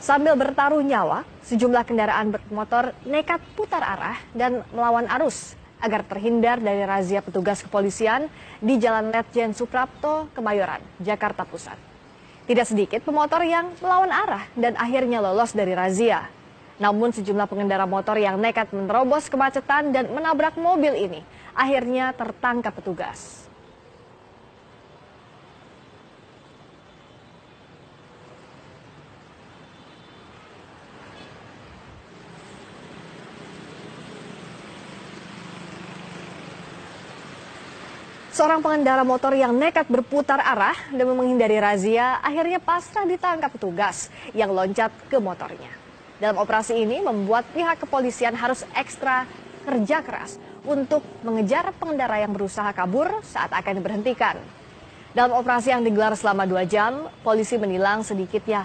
Sambil bertaruh nyawa, sejumlah kendaraan bermotor nekat putar arah dan melawan arus agar terhindar dari razia petugas kepolisian di Jalan Letjen Suprapto, Kemayoran, Jakarta Pusat. Tidak sedikit pemotor yang melawan arah dan akhirnya lolos dari razia. Namun sejumlah pengendara motor yang nekat menerobos kemacetan dan menabrak mobil ini akhirnya tertangkap petugas. Seorang pengendara motor yang nekat berputar arah demi menghindari razia akhirnya pasrah ditangkap petugas yang loncat ke motornya. Dalam operasi ini membuat pihak kepolisian harus ekstra kerja keras untuk mengejar pengendara yang berusaha kabur saat akan diberhentikan. Dalam operasi yang digelar selama 2 jam, polisi menilang sedikitnya